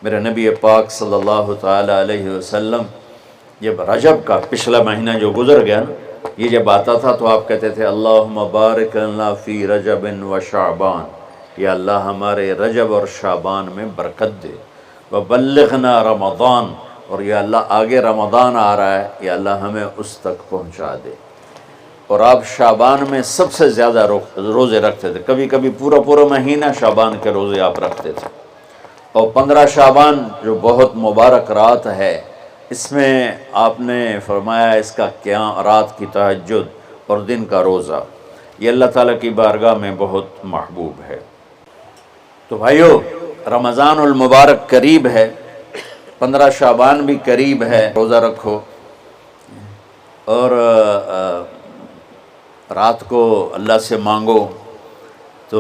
میرے نبی پاک صلی اللہ تعالی علیہ وسلم جب رجب کا پچھلا مہینہ جو گزر گیا نا، یہ جب آتا تھا تو آپ کہتے تھے اللہم بارک لنا فی رجب و شعبان، یا اللہ ہمارے رجب اور شعبان میں برکت دے، وبلغنا رمضان، اور یا اللہ آگے رمضان آ رہا ہے، یا اللہ ہمیں اس تک پہنچا دے۔ اور آپ شعبان میں سب سے زیادہ روزے رکھتے تھے، کبھی کبھی پورا مہینہ شعبان کے روزے آپ رکھتے تھے۔ اور 15 شعبان جو بہت مبارک رات ہے، اس میں آپ نے فرمایا اس کا قیام، رات کی تہجد اور دن کا روزہ، یہ اللہ تعالیٰ کی بارگاہ میں بہت محبوب ہے۔ تو بھائیو، رمضان المبارک قریب ہے، 15 شعبان بھی قریب ہے، روزہ رکھو اور رات کو اللہ سے مانگو تو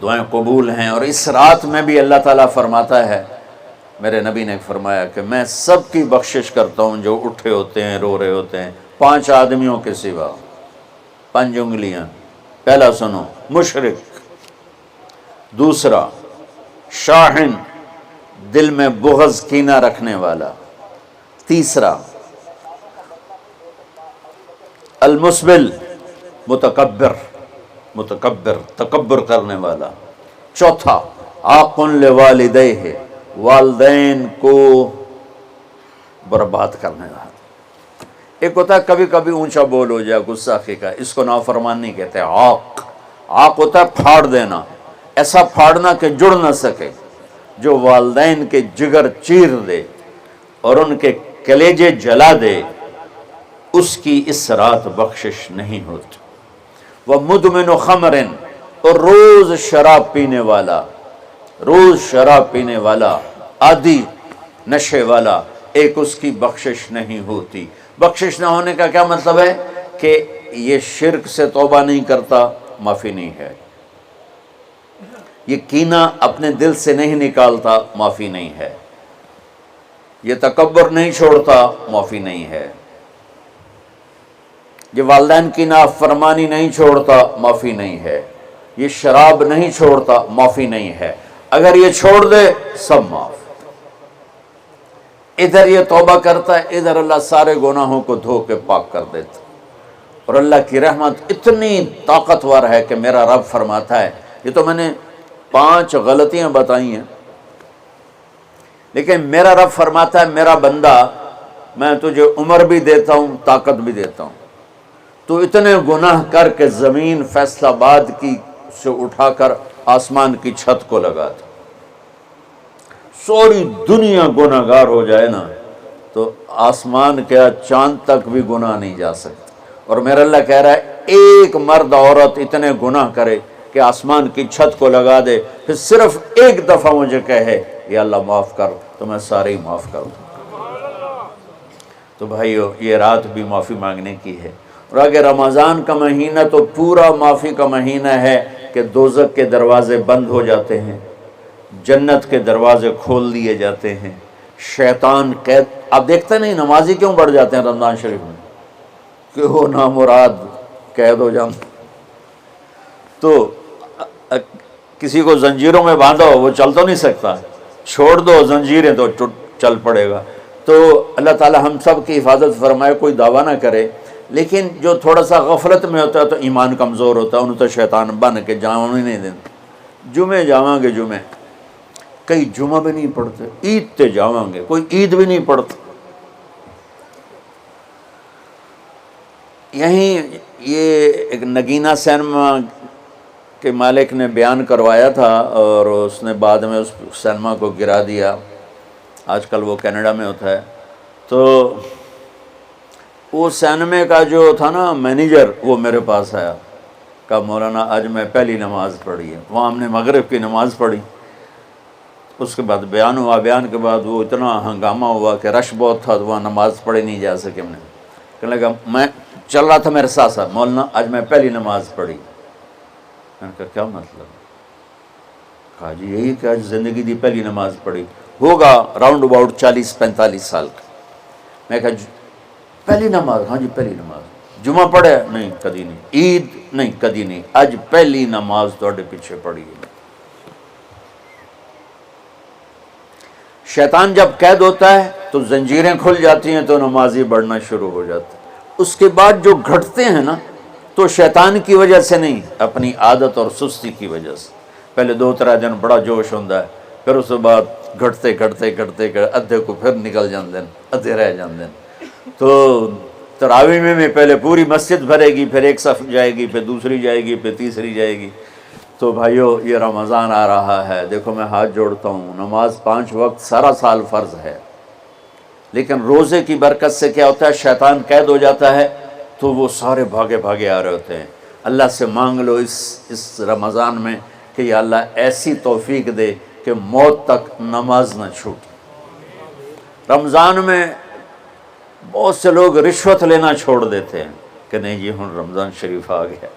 دعائیں قبول ہیں۔ اور اس رات میں بھی اللہ تعالیٰ فرماتا ہے، میرے نبی نے فرمایا کہ میں سب کی بخشش کرتا ہوں جو اٹھے ہوتے ہیں، رو رہے ہوتے ہیں، 5 آدمیوں کے سوا، 5 انگلیاں۔ پہلا سنو، مشرک، دوسرا شاحن، دل میں بغض کینہ رکھنے والا، تیسرا المسبل، متکبر تکبر کرنے والا، چوتھا عاق لوالدیہ، والدین کو برباد کرنے والا۔ ایک ہوتا ہے کبھی کبھی اونچا بول ہو جائے، گستاخی کا، اس کو نافرمانی کہتے ہیں۔ عاق ہوتا ہے پھاڑ دینا، ایسا پھاڑنا کہ جڑ نہ سکے، جو والدین کے جگر چیر دے اور ان کے کلیجے جلا دے، اس کی اس رات بخشش نہیں ہوتی۔ وَمُدْمِنُ خَمْرٍ، اور روز شراب پینے والا، عادی نشے والا، ایک اس کی بخشش نہیں ہوتی۔ بخشش نہ ہونے کا کیا مطلب ہے؟ کہ یہ شرک سے توبہ نہیں کرتا، معافی نہیں ہے، یہ کینہ اپنے دل سے نہیں نکالتا، معافی نہیں ہے، یہ تکبر نہیں چھوڑتا، معافی نہیں ہے، یہ والدین کی نافرمانی نہیں چھوڑتا، معافی نہیں ہے، یہ شراب نہیں چھوڑتا، معافی نہیں ہے۔ اگر یہ چھوڑ دے سب معاف۔ ادھر یہ توبہ کرتا ہے، ادھر اللہ سارے گناہوں کو دھو کے پاک کر دیتا۔ اور اللہ کی رحمت اتنی طاقتور ہے کہ میرا رب فرماتا ہے، یہ تو میں نے 5 غلطیاں بتائی ہیں، لیکن میرا رب فرماتا ہے میرا بندہ، میں تجھے عمر بھی دیتا ہوں، طاقت بھی دیتا ہوں، تو اتنے گناہ کر کے زمین فیصل آباد کی سے اٹھا کر آسمان کی چھت کو لگا دے، سوری دنیا گناہ گار ہو جائے نا تو آسمان کیا چاند تک بھی گناہ نہیں جا سکتے۔ اور میرا اللہ کہہ رہا ہے ایک مرد عورت اتنے گناہ کرے کہ آسمان کی چھت کو لگا دے، پھر صرف ایک دفعہ مجھے کہے یا اللہ معاف کر، تو میں سارے ہی معاف کر دوں۔ تو بھائیو، یہ رات بھی معافی مانگنے کی ہے۔ اور اگر رمضان کا مہینہ تو پورا معافی کا مہینہ ہے کہ دوزخ کے دروازے بند ہو جاتے ہیں، جنت کے دروازے کھول دیے جاتے ہیں، شیطان قید۔ آپ دیکھتے نہیں نمازی کیوں بڑھ جاتے ہیں رمضان شریف میں؟ کہ وہ نامراد قید ہو جاتے، تو کسی کو زنجیروں میں باندھو وہ چل تو نہیں سکتا، چھوڑ دو زنجیریں تو چل پڑے گا۔ تو اللہ تعالی ہم سب کی حفاظت فرمائے، کوئی دعویٰ نہ کرے، لیکن جو تھوڑا سا غفلت میں ہوتا ہے تو ایمان کمزور ہوتا ہے، انہوں تو شیطان بن کے جاؤں ہی نہیں دیتے۔ جمعے جاؤں گے، جمعے کئی جمعہ بھی نہیں پڑھتے، عید تے جاؤں گے، کوئی عید بھی نہیں پڑھتا۔ یہیں یہ ایک نگینہ سینما کے مالک نے بیان کروایا تھا اور اس نے بعد میں اس سینما کو گرا دیا، آج کل وہ کینیڈا میں ہوتا ہے۔ تو وہ سینمے کا جو تھا نا مینیجر، وہ میرے پاس آیا، کہا مولانا آج میں پہلی نماز پڑھی ہے۔ وہاں ہم نے مغرب کی نماز پڑھی، اس کے بعد بیان ہوا، بیان کے بعد وہ اتنا ہنگامہ ہوا کہ رش بہت تھا، تو وہاں نماز پڑھی نہیں جا سکے۔ ہم نے کہنے لگا، میں چل رہا تھا میرے ساتھ ساتھ، مولانا آج میں پہلی نماز پڑھی۔ میں نے کہا کیا مطلب؟ کہا جی یہی کہ آج زندگی دی پہلی نماز پڑھی، ہوگا راؤنڈ اباؤٹ 40-45 سال کا۔ میں کہا پہلی نماز؟ ہاں جی پہلی نماز۔ جمعہ پڑھے؟ نہیں کدی نہیں۔ عید؟ نہیں کدی نہیں، آج پہلی نماز تواڈے پیچھے پڑھی ہے۔ شیطان جب قید ہوتا ہے تو زنجیریں کھل جاتی ہیں تو نمازی بڑھنا شروع ہو جاتا ہے۔ اس کے بعد جو گھٹتے ہیں نا تو شیطان کی وجہ سے نہیں، اپنی عادت اور سستی کی وجہ سے۔ پہلے 2-3 دن بڑا جوش ہوتا ہے، پھر اس کے بعد گھٹتے ادھے کو پھر نکل جاندے ہیں، ادھے رہ جاندے ہیں۔ تو تراویح میں پہلے پوری مسجد بھرے گی، پھر ایک صف جائے گی، پھر دوسری جائے گی، پھر تیسری جائے گی۔ تو بھائیو یہ رمضان آ رہا ہے، دیکھو میں ہاتھ جوڑتا ہوں، نماز 5 وقت سارا سال فرض ہے، لیکن روزے کی برکت سے کیا ہوتا ہے، شیطان قید ہو جاتا ہے تو وہ سارے بھاگے آ رہے ہوتے ہیں۔ اللہ سے مانگ لو اس رمضان میں کہ یا اللہ ایسی توفیق دے کہ موت تک نماز نہ چھوٹے۔ رمضان میں بہت سے لوگ رشوت لینا چھوڑ دیتے ہیں کہ نہیں جی ہن رمضان شریف آ گیا۔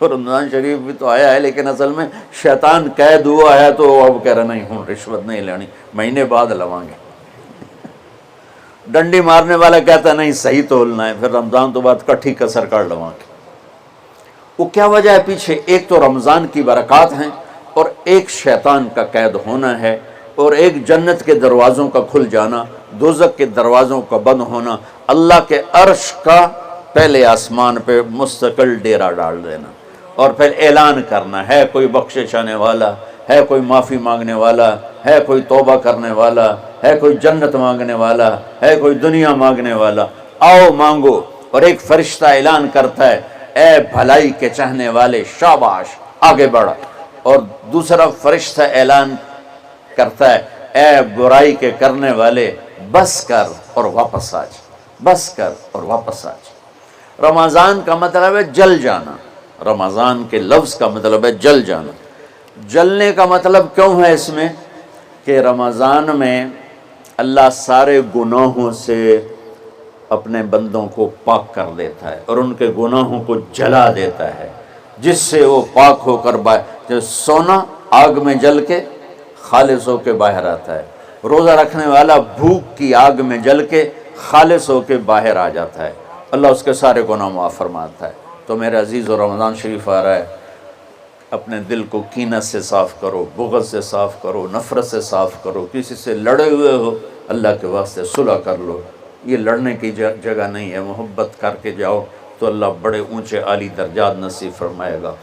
رمضان شریف بھی تو آیا ہے، لیکن اصل میں شیطان قید ہوا ہے تو اب کہہ رہا نہیں ہن رشوت نہیں لینی، مہینے بعد لواں گے۔ ڈنڈی مارنے والا کہتا ہے نہیں صحیح تولنا ہے، پھر رمضان تو بعد کٹھی کسر کر لواں گے۔ وہ کیا وجہ ہے پیچھے؟ ایک تو رمضان کی برکات ہیں، اور ایک شیطان کا قید ہونا ہے، اور ایک جنت کے دروازوں کا کھل جانا، دوزخ کے دروازوں کا بند ہونا، اللہ کے عرش کا پہلے آسمان پہ مستقل ڈیرا ڈال دینا، اور پھر اعلان کرنا ہے کوئی بخشش آنے والا ہے، کوئی معافی مانگنے والا ہے، کوئی توبہ کرنے والا ہے، کوئی جنت مانگنے والا ہے، کوئی دنیا مانگنے والا، آؤ مانگو۔ اور ایک فرشتہ اعلان کرتا ہے اے بھلائی کے چاہنے والے شاباش آگے بڑھا، اور دوسرا فرشتہ اعلان کرتا ہے اے برائی کے کرنے والے بس کر اور واپس آ جا، بس کر اور واپس آ جا۔ رمضان کا مطلب ہے جل جانا، رمضان کے لفظ کا مطلب ہے جل جانا۔ جلنے کا مطلب کیوں ہے اس میں کہ رمضان میں اللہ سارے گناہوں سے اپنے بندوں کو پاک کر دیتا ہے اور ان کے گناہوں کو جلا دیتا ہے، جس سے وہ پاک ہو کر جو سونا آگ میں جل کے خالص ہو کے باہر آتا ہے، روزہ رکھنے والا بھوک کی آگ میں جل کے خالص ہو کے باہر آ جاتا ہے، اللہ اس کے سارے گناہ معاف فرماتا ہے۔ تو میرے عزیزو رمضان شریف آ رہا ہے، اپنے دل کو کینت سے صاف کرو، بغض سے صاف کرو، نفرت سے صاف کرو، کسی سے لڑے ہوئے ہو اللہ کے واسطے صلح کر لو، یہ لڑنے کی جگہ نہیں ہے، محبت کر کے جاؤ تو اللہ بڑے اونچے عالی درجات نصیب فرمائے گا۔